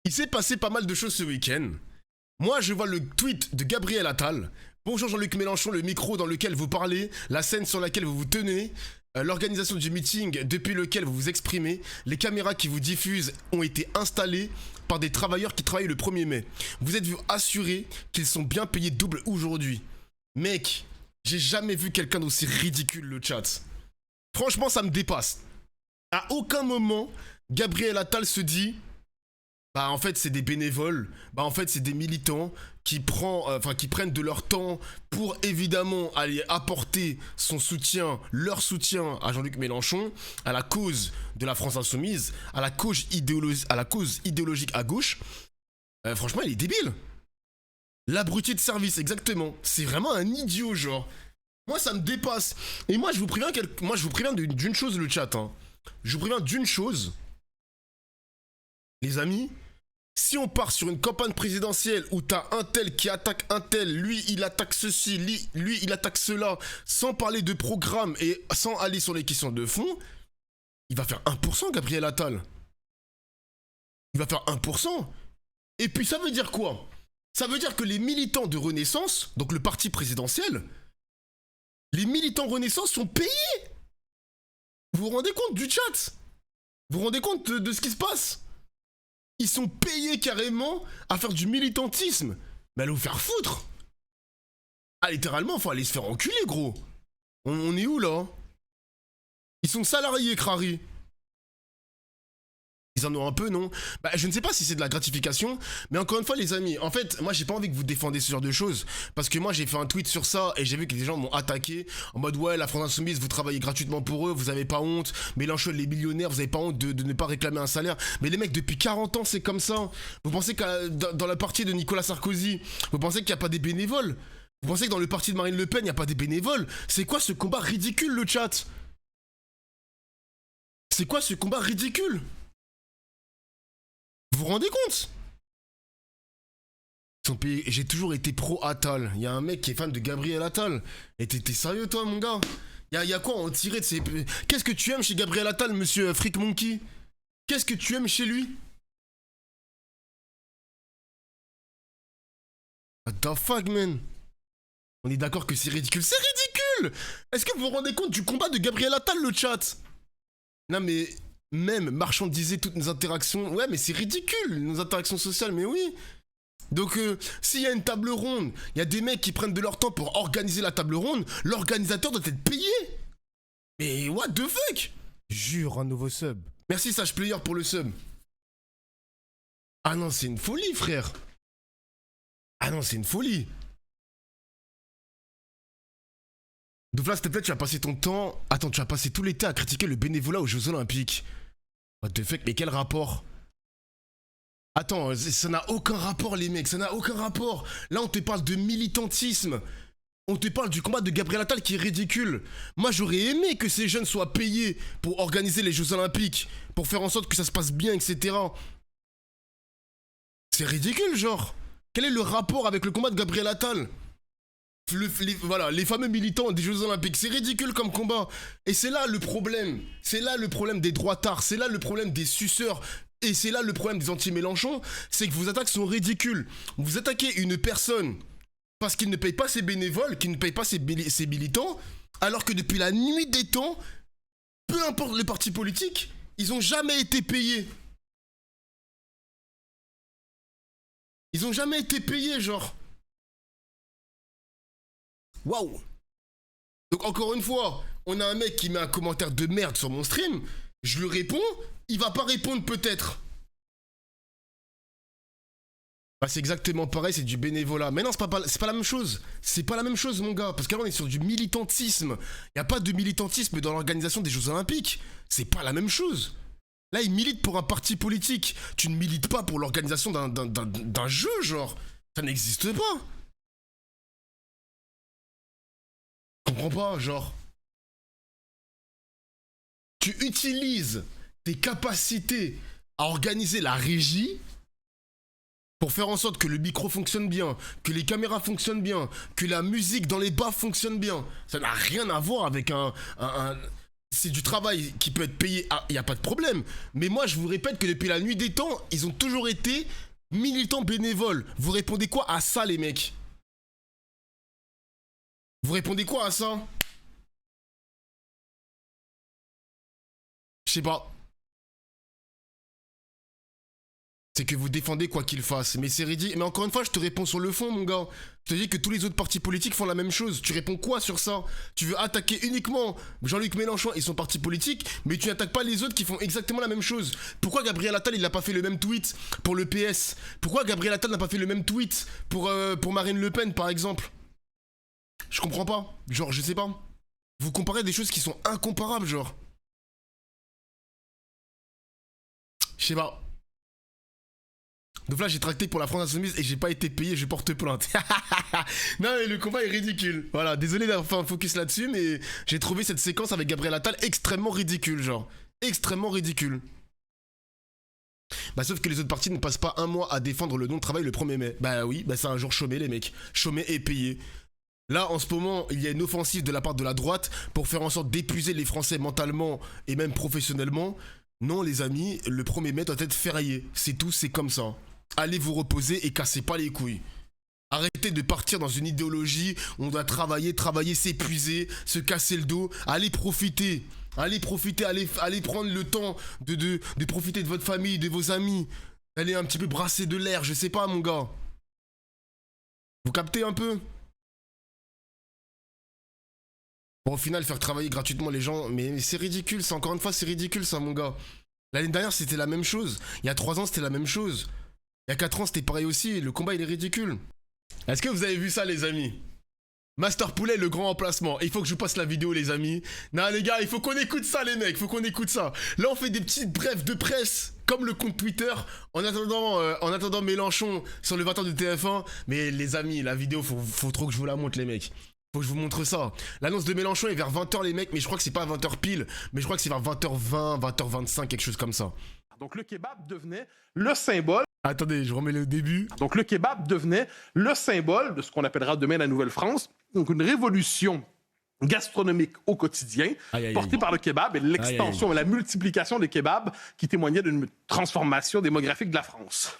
Il s'est passé pas mal de choses ce week-end. Moi, je vois le tweet de Gabriel Attal. Bonjour Jean-Luc Mélenchon, le micro dans lequel vous parlez, la scène sur laquelle vous vous tenez, l'organisation du meeting depuis lequel vous vous exprimez, les caméras qui vous diffusent ont été installées par des travailleurs qui travaillent le 1er mai. Vous êtes-vous assuré qu'ils sont bien payés double aujourd'hui? Mec, j'ai jamais vu quelqu'un d'aussi ridicule le chat. Franchement, ça me dépasse. À aucun moment, Gabriel Attal se dit... Bah en fait c'est des bénévoles, bah en fait c'est des militants qui prennent de leur temps pour évidemment aller apporter son soutien, leur soutien à Jean-Luc Mélenchon, à la cause de la France Insoumise, à la cause idéologique à gauche. Franchement il est débile. L'abruti de service, exactement. C'est vraiment un idiot genre. Moi ça me dépasse. Et moi je vous préviens, d'une chose le chat. Hein. Je vous préviens d'une chose. Les amis, si on part sur une campagne présidentielle où t'as un tel qui attaque un tel, lui il attaque ceci, lui il attaque cela, sans parler de programme et sans aller sur les questions de fond, il va faire 1% Gabriel Attal. Il va faire 1%. Et puis ça veut dire quoi? Ça veut dire que les militants de Renaissance, donc le parti présidentiel, les militants Renaissance sont payés. Vous vous rendez compte du chat? Vous vous rendez compte de ce qui se passe? Ils sont payés carrément à faire du militantisme. Mais allez vous faire foutre. Ah littéralement, faut aller se faire enculer gros. On est où là? Ils sont salariés Crary. Ils en ont un peu, non? Bah, je ne sais pas si c'est de la gratification, mais encore une fois, les amis, en fait, moi, j'ai pas envie que vous défendez ce genre de choses, parce que moi, j'ai fait un tweet sur ça, et j'ai vu que des gens m'ont attaqué, en mode, ouais, la France Insoumise, vous travaillez gratuitement pour eux, vous avez pas honte, Mélenchon, les millionnaires, vous avez pas honte de ne pas réclamer un salaire, mais les mecs, depuis 40 ans, c'est comme ça. Vous pensez que dans la partie de Nicolas Sarkozy, vous pensez qu'il n'y a pas des bénévoles? Vous pensez que dans le parti de Marine Le Pen, il n'y a pas des bénévoles? C'est quoi ce combat ridicule, le chat? C'est quoi ce combat ridicule? Vous vous rendez compte? J'ai toujours été pro Attal. Il y a un mec qui est fan de Gabriel Attal. Et t'es sérieux toi mon gars? Y a quoi à en tirer de ces... Qu'est-ce que tu aimes chez Gabriel Attal, monsieur Freak Monkey? Qu'est-ce que tu aimes chez lui? What the fuck man? On est d'accord que c'est ridicule. C'est ridicule! Est-ce que vous vous rendez compte du combat de Gabriel Attal, le chat? Non mais... Même marchandiser toutes nos interactions, ouais mais c'est ridicule, nos interactions sociales, mais oui. Donc s'il y a une table ronde, il y a des mecs qui prennent de leur temps pour organiser la table ronde, l'organisateur doit être payé. Mais what the fuck? Jure un nouveau sub. Merci Sage Player pour le sub. Ah non c'est une folie frère. Ah non c'est une folie. Douglas, s'il te plaît, tu vas passer ton temps... Attends, tu vas passer tout l'été à critiquer le bénévolat aux Jeux Olympiques. What the fuck, mais quel rapport? Attends, ça n'a aucun rapport les mecs, ça n'a aucun rapport. Là on te parle de militantisme. On te parle du combat de Gabriel Attal qui est ridicule. Moi j'aurais aimé que ces jeunes soient payés pour organiser les Jeux Olympiques, pour faire en sorte que ça se passe bien, etc. C'est ridicule genre. Quel est le rapport avec le combat de Gabriel Attal? Voilà, les fameux militants des Jeux Olympiques, c'est ridicule comme combat. Et c'est là le problème. C'est là le problème des droitards, c'est là le problème des suceurs. Et c'est là le problème des anti-Mélenchon, c'est que vos attaques sont ridicules. Vous attaquez une personne parce qu'il ne paye pas ses bénévoles, qu'il ne paye pas ses militants, alors que depuis la nuit des temps, peu importe le parti politique, ils ont jamais été payés. Ils ont jamais été payés, genre. Waouh! Donc encore une fois, on a un mec qui met un commentaire de merde sur mon stream, je lui réponds, il va pas répondre peut-être. Bah c'est exactement pareil, c'est du bénévolat. Mais non, c'est pas la même chose. C'est pas la même chose mon gars, parce qu'avant on est sur du militantisme. Y a pas de militantisme dans l'organisation des Jeux Olympiques. C'est pas la même chose. Là, il milite pour un parti politique. Tu ne milites pas pour l'organisation d'un jeu, genre. Ça n'existe pas. Je comprends pas, genre. Tu utilises tes capacités à organiser la régie pour faire en sorte que le micro fonctionne bien, que les caméras fonctionnent bien, que la musique dans les bas fonctionne bien. Ça n'a rien à voir avec un... c'est du travail qui peut être payé, il n'y a pas de problème. Mais moi, je vous répète que depuis la nuit des temps, ils ont toujours été militants bénévoles. Vous répondez quoi à ça, les mecs? Vous répondez quoi à ça? Je sais pas. C'est que vous défendez quoi qu'il fasse. Mais c'est ridicule. Mais encore une fois, je te réponds sur le fond, mon gars. Je te dis que tous les autres partis politiques font la même chose. Tu réponds quoi sur ça? Tu veux attaquer uniquement Jean-Luc Mélenchon et son parti politique, mais tu n'attaques pas les autres qui font exactement la même chose. Pourquoi Gabriel Attal, il n'a pas fait le même tweet pour le PS? Pourquoi Gabriel Attal n'a pas fait le même tweet pour Marine Le Pen, par exemple? Je comprends pas. Genre, je sais pas. Vous comparez des choses qui sont incomparables, genre. Je sais pas. Donc là, j'ai tracté pour la France Insoumise et j'ai pas été payé, je porte plainte. Non, mais le combat est ridicule. Voilà, désolé d'avoir fait un focus là-dessus, mais j'ai trouvé cette séquence avec Gabriel Attal extrêmement ridicule, genre. Extrêmement ridicule. Bah, sauf que les autres partis ne passent pas un mois à défendre le non-travail le 1er mai. Bah oui, bah c'est un jour chômé, les mecs. Chômé et payé. Là, en ce moment, il y a une offensive de la part de la droite pour faire en sorte d'épuiser les Français mentalement et même professionnellement. Non, les amis, le 1er mai doit être férié. C'est tout, c'est comme ça. Allez vous reposer et cassez pas les couilles. Arrêtez de partir dans une idéologie où on doit travailler, s'épuiser, se casser le dos. Allez profiter. Allez profiter, allez prendre le temps de profiter de votre famille, de vos amis. Allez un petit peu brasser de l'air, je sais pas, mon gars. Vous captez un peu? Bon, au final, faire travailler gratuitement les gens, mais c'est ridicule, ça, encore une fois, c'est ridicule, ça, mon gars. L'année dernière, c'était la même chose. Il y a 3 ans, c'était la même chose. Il y a 4 ans, c'était pareil aussi. Le combat, il est ridicule. Est-ce que vous avez vu ça, les amis? Master Poulet, le grand emplacement. Il faut que je passe la vidéo, les amis. Non, les gars, il faut qu'on écoute ça, les mecs. Il faut qu'on écoute ça. Là, on fait des petites brèves de presse, comme le compte Twitter, en attendant Mélenchon sur le 20h de TF1. Mais les amis, la vidéo, faut trop que je vous la montre, les mecs. Faut que je vous montre ça. L'annonce de Mélenchon est vers 20h, les mecs, mais je crois que c'est pas à 20h pile, mais je crois que c'est vers 20h20, 20h25, quelque chose comme ça. Donc le kebab devenait le symbole. Attendez, je remets le début. Donc le kebab devenait le symbole de ce qu'on appellera demain la Nouvelle-France. Donc une révolution gastronomique au quotidien, portée par le kebab et l'extension et la multiplication des kebabs qui témoignaient d'une transformation démographique de la France.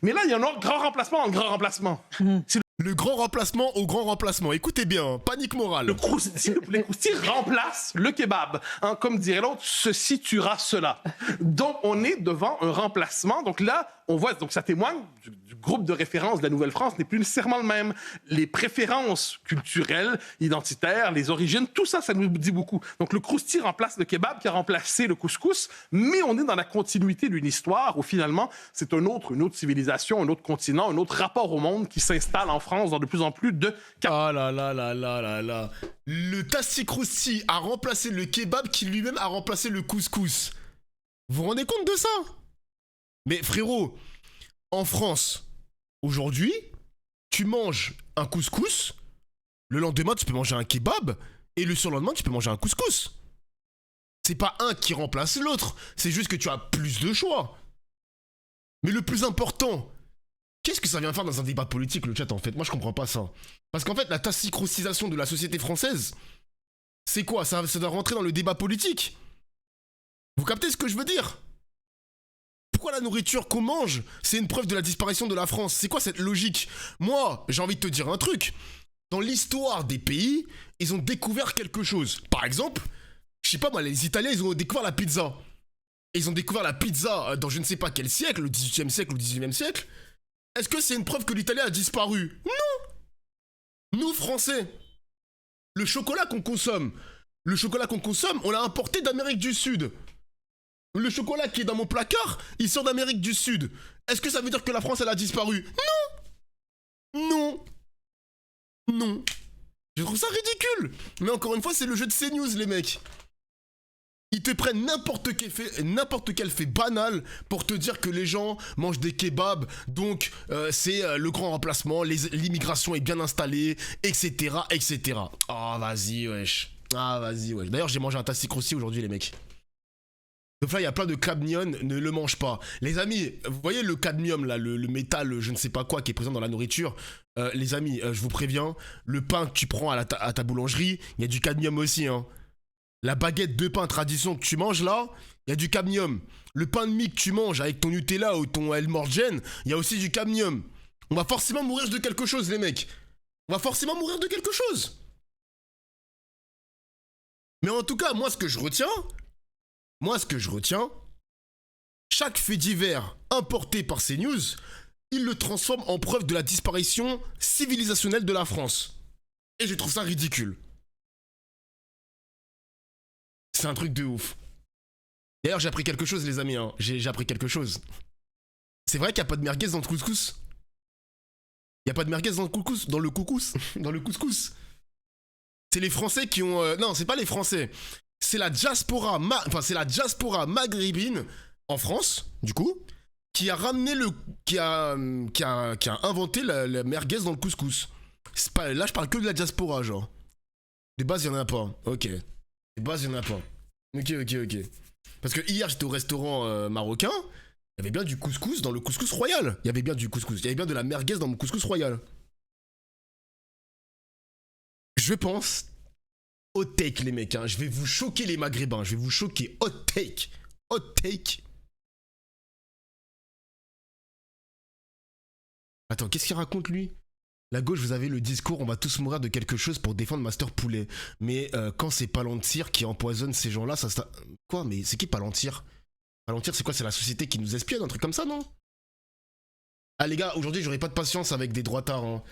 Mais là, il y a un autre grand remplacement en grand remplacement. C'est le grand remplacement au grand remplacement. Écoutez bien, panique morale. Le croustille remplace le kebab. Hein, comme dirait l'autre, ceci tuera cela. Donc, on est devant un remplacement. Donc là, on voit, donc ça témoigne du groupe de référence de la Nouvelle-France n'est plus nécessairement le même. Les préférences culturelles, identitaires, les origines, tout ça, ça nous dit beaucoup. Donc le croustille remplace le kebab qui a remplacé le couscous, mais on est dans la continuité d'une histoire où finalement, c'est une autre civilisation, un autre continent, un autre rapport au monde qui s'installe en France dans de plus en plus de... Ah là là là là là là. Le tassi croustille a remplacé le kebab qui lui-même a remplacé le couscous. Vous vous rendez compte de ça? Mais frérot, en France, aujourd'hui, tu manges un couscous, le lendemain tu peux manger un kebab, et le surlendemain tu peux manger un couscous. C'est pas un qui remplace l'autre, c'est juste que tu as plus de choix. Mais le plus important, qu'est-ce que ça vient faire dans un débat politique, le chat, en fait? Moi je comprends pas ça. Parce qu'en fait, la tassi-croustisation de la société française, c'est quoi? Ça doit rentrer dans le débat politique. Vous captez ce que je veux dire? Pourquoi la nourriture qu'on mange, c'est une preuve de la disparition de la France? C'est quoi cette logique? Moi, j'ai envie de te dire un truc. Dans l'histoire des pays, ils ont découvert quelque chose. Par exemple, je sais pas moi, les Italiens, ils ont découvert la pizza. Et ils ont découvert la pizza dans je ne sais pas quel siècle, le 18e siècle ou le 19e siècle. Est-ce que c'est une preuve que l'Italien a disparu? Non! Nous, Français, le chocolat qu'on consomme, on l'a importé d'Amérique du Sud. Le chocolat qui est dans mon placard, il sort d'Amérique du Sud. Est-ce que ça veut dire que la France, elle a disparu? Non! Non! Non! Je trouve ça ridicule! Mais encore une fois, c'est le jeu de CNews, les mecs. Ils te prennent n'importe quel fait banal pour te dire que les gens mangent des kebabs, donc c'est le grand remplacement, l'immigration est bien installée, etc., etc. Ah, vas-y, wesh. Ah, vas-y, wesh. D'ailleurs, j'ai mangé un tassi croustille aujourd'hui, les mecs. Donc là, il y a plein de cadmium, ne le mange pas. Les amis, vous voyez le cadmium, là, le métal, je ne sais pas quoi, qui est présent dans la nourriture. Les amis, je vous préviens, le pain que tu prends à ta boulangerie, il y a du cadmium aussi, hein. La baguette de pain tradition que tu manges là, il y a du cadmium. Le pain de mie que tu manges avec ton Nutella ou ton El Morgen, il y a aussi du cadmium. On va forcément mourir de quelque chose, les mecs. On va forcément mourir de quelque chose. Mais en tout cas, moi ce que je retiens, chaque fait divers importé par CNews, il le transforme en preuve de la disparition civilisationnelle de la France. Et je trouve ça ridicule. C'est un truc de ouf. D'ailleurs, j'ai appris quelque chose, les amis. Hein. J'ai appris quelque chose. C'est vrai qu'il n'y a pas de merguez dans le couscous. Il n'y a pas de merguez dans le couscous. Dans le couscous. C'est les Français qui ont... non, c'est pas les Français. C'est la diaspora... c'est la diaspora maghrébine en France, du coup, qui a ramené le... Qui a inventé la merguez dans le couscous. Pas, là, je parle que de la diaspora, genre. De base, il n'y en a pas. Ok. De base, il n'y en a pas. Ok. Parce que hier, j'étais au restaurant marocain. Il y avait bien du couscous dans le couscous royal. Il y avait bien du couscous. Il y avait bien de la merguez dans mon couscous royal. Je pense... Hot take, les mecs. Hein. Je vais vous choquer, les maghrébins. Je vais vous choquer. Hot take. Hot take. Attends, qu'est-ce qu'il raconte, lui? La gauche, vous avez le discours, on va tous mourir de quelque chose pour défendre Master Poulet. Mais quand c'est Palantir qui empoisonne ces gens-là, ça... Quoi? Mais c'est qui Palantir? Palantir, c'est quoi? C'est la société qui nous espionne, un truc comme ça, non? Ah les gars, aujourd'hui, j'aurai pas de patience avec des droitards. Hein.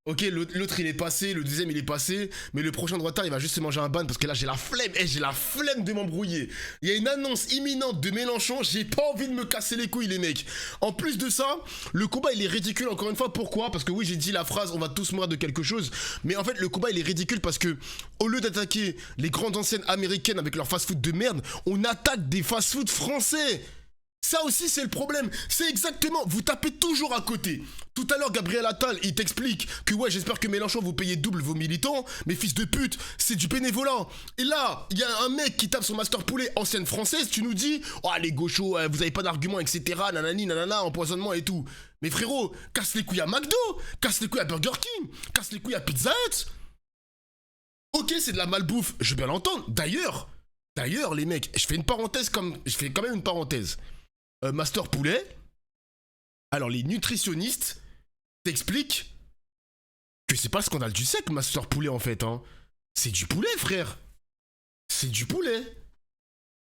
Ok, l'autre il est passé, le deuxième il est passé, mais le prochain droitard il va juste se manger un ban parce que là j'ai la flemme, j'ai la flemme de m'embrouiller. Il y a une annonce imminente de Mélenchon, j'ai pas envie de me casser les couilles les mecs. En plus de ça, le combat il est ridicule encore une fois, pourquoi? Parce que oui j'ai dit la phrase on va tous mourir de quelque chose, mais en fait le combat il est ridicule parce que au lieu d'attaquer les grandes enseignes américaines avec leur fast-food de merde, on attaque des fast-food français. Ça aussi c'est le problème, c'est exactement, vous tapez toujours à côté. Tout à l'heure Gabriel Attal il t'explique que ouais j'espère que Mélenchon vous payez double vos militants, mais fils de pute, c'est du bénévolat. Et là, il y a un mec qui tape sur Master Poulet, ancienne française, tu nous dis, oh les gauchos, vous avez pas d'arguments, etc. Nanani, nanana, empoisonnement et tout. Mais frérot, casse les couilles à McDo, casse les couilles à Burger King, casse les couilles à Pizza Hut. Ok c'est de la malbouffe, je veux bien l'entendre. D'ailleurs les mecs, je fais quand même une parenthèse. Master Poulet, alors les nutritionnistes t'expliquent que c'est pas le scandale du siècle, Master Poulet en fait, hein. C'est du poulet, frère. C'est du poulet.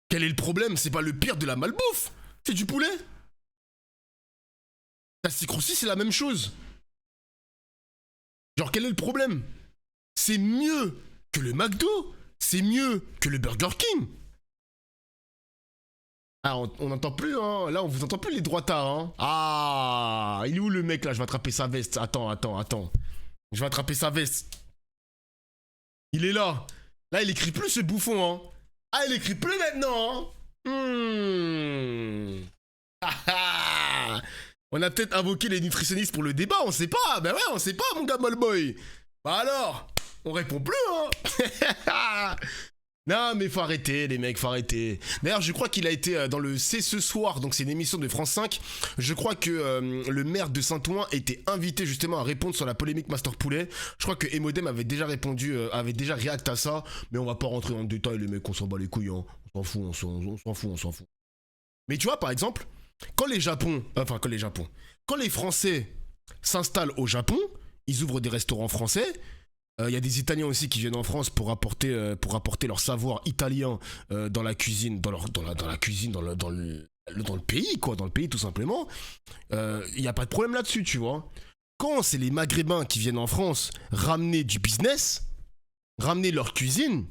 Quel est le problème? C'est pas le pire de la malbouffe. C'est du poulet. La Croussi, c'est la même chose. Genre, quel est le problème? C'est mieux que le McDo. C'est mieux que le Burger King. Ah, on n'entend plus, hein. Là, on vous entend plus les droitards, hein. Ah, il est où le mec, là? Je vais attraper sa veste. Attends. Je vais attraper sa veste. Il est là. Là, il écrit plus, ce bouffon, hein. Ah, il écrit plus maintenant, hein. On a peut-être invoqué les nutritionnistes pour le débat, on sait pas. Ben ouais, on sait pas, mon gars Molboy. Bah alors, on répond plus, hein. Non mais faut arrêter les mecs, faut arrêter. D'ailleurs je crois qu'il a été dans le C'est ce soir, donc c'est une émission de France 5. Je crois que le maire de Saint-Ouen était invité justement à répondre sur la polémique Master Poulet. Je crois que Emodem avait déjà répondu, avait déjà réacté à ça. Mais on va pas rentrer dans le détail les mecs, on s'en bat les couilles, hein. On s'en fout. Mais tu vois par exemple, quand les Français s'installent au Japon, ils ouvrent des restaurants français. Il y a des Italiens aussi qui viennent en France pour apporter leur savoir italien dans la cuisine, dans le pays, quoi, dans le pays tout simplement. Il n'y a pas de problème là-dessus, tu vois. Quand c'est les Maghrébins qui viennent en France ramener du business, ramener leur cuisine,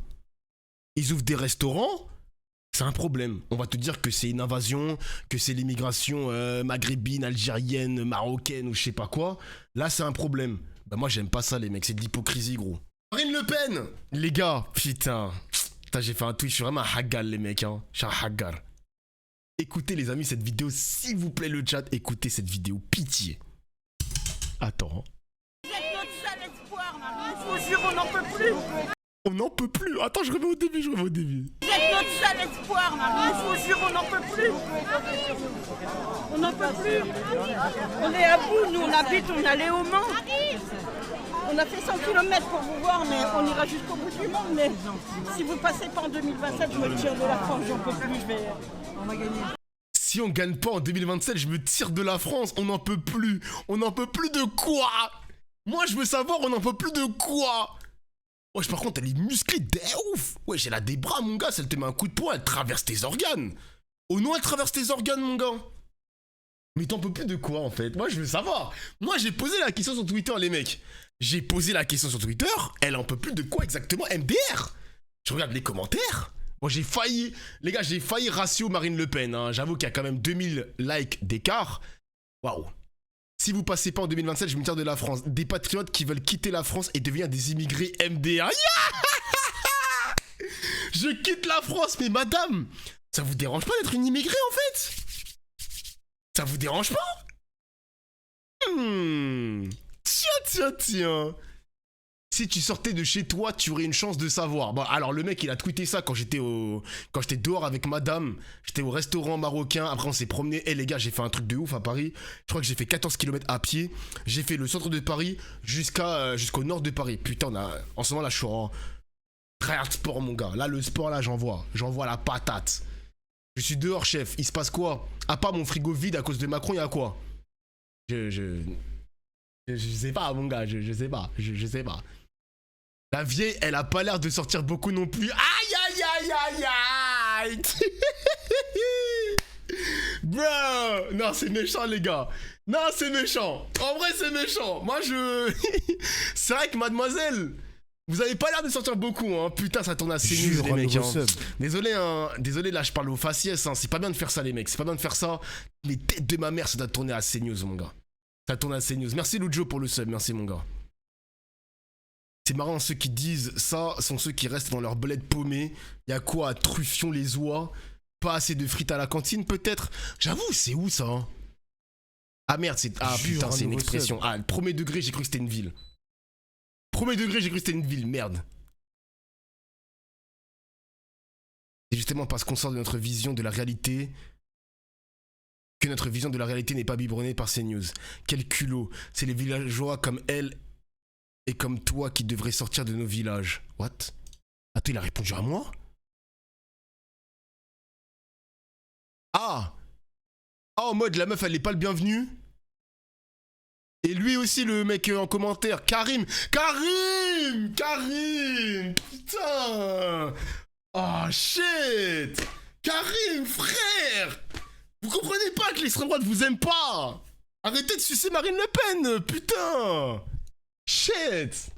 ils ouvrent des restaurants, c'est un problème. On va te dire que c'est une invasion, que c'est l'immigration maghrébine, algérienne, marocaine ou je sais pas quoi. Là, c'est un problème. Bah moi j'aime pas ça les mecs, c'est de l'hypocrisie gros. Marine Le Pen. Les gars, putain j'ai fait un tweet, je suis vraiment un hagar les mecs hein. Je suis un hagar. Écoutez les amis cette vidéo, s'il vous plaît le chat, écoutez cette vidéo, pitié. Attends. Vous êtes notre seul espoir, Marine. Je vous jure, on n'en peut plus. On n'en peut plus. Attends, je remets au début. Vous êtes notre seul espoir, Marine. Je vous jure, on n'en peut plus. On n'en peut plus. On est à bout, nous on habite, on allait au Mans. On a fait 100 km pour vous voir, mais on ira jusqu'au bout du monde. Mais si vous passez pas en 2027, je me tire de la France, j'en peux plus, on va gagner. Si on gagne pas en 2027, je me tire de la France, on n'en peut plus. On n'en peut plus de quoi? Moi, je veux savoir, on n'en peut plus de quoi? Wesh, par contre, elle est musclée de ouf. Wesh, elle a des bras, mon gars, si elle te met un coup de poing, elle traverse tes organes. Oh non, elle traverse tes organes, mon gars. Mais t'en peux plus de quoi, en fait? Moi, je veux savoir. Moi, j'ai posé la question sur Twitter, les mecs. J'ai posé la question sur Twitter, elle en peut plus de quoi exactement? MDR. Je regarde les commentaires. Bon, j'ai failli, les gars, j'ai failli ratio Marine Le Pen, hein. J'avoue qu'il y a quand même 2000 likes d'écart. Waouh. Si vous passez pas en 2027, je me tire de la France. Des patriotes qui veulent quitter la France et devenir des immigrés MDR. Je quitte la France, mais madame, ça vous dérange pas d'être une immigrée en fait? Ça vous dérange pas? Tiens. Si tu sortais de chez toi, tu aurais une chance de savoir. Bon, alors le mec, il a tweeté ça quand j'étais dehors avec madame. J'étais au restaurant marocain. Après, on s'est promené. Eh les gars, j'ai fait un truc de ouf à Paris. Je crois que j'ai fait 14 km à pied. J'ai fait le centre de Paris jusqu'au nord de Paris. Putain, en ce moment là, je suis en tryhard sport, mon gars. Là, le sport, là, j'envoie la patate. Je suis dehors, chef. Il se passe quoi? À part mon frigo vide à cause de Macron, il y a quoi? Je sais pas, mon gars. Je sais pas. La vieille, elle a pas l'air de sortir beaucoup non plus. Aïe. Bro. Non, c'est méchant, les gars. Non, c'est méchant. En vrai, c'est méchant. Moi, c'est vrai que mademoiselle, vous avez pas l'air de sortir beaucoup, hein. Putain, ça tourne à CNews, les mecs, hein. Désolé, là, je parle au faciès, hein. C'est pas bien de faire ça, les mecs. C'est pas bien de faire ça. Les têtes de ma mère, ça doit tourner à CNews, mon gars. Ça tourne à CNews. Merci, Lujo, pour le sub. Merci, mon gars. C'est marrant, ceux qui disent ça sont ceux qui restent dans leur bled paumé. Y'a quoi à Truffion-les-Oies? Pas assez de frites à la cantine, peut-être? J'avoue, c'est où ça, hein? Ah merde, putain, c'est une expression. Ah, premier degré, j'ai cru que c'était une ville. Merde. C'est justement parce qu'on sort de notre vision de la réalité que notre vision de la réalité n'est pas biberonnée par ces news. Quel culot. C'est les villageois comme elle et comme toi qui devraient sortir de nos villages. What? Attends, il a répondu à moi? Ah, en mode la meuf elle est pas le bienvenu. Et lui aussi le mec en commentaire. Karim. Putain. Oh shit. Karim, frère. Vous comprenez pas que l'extrême droite vous aime pas? Arrêtez de sucer Marine Le Pen, putain. Shit.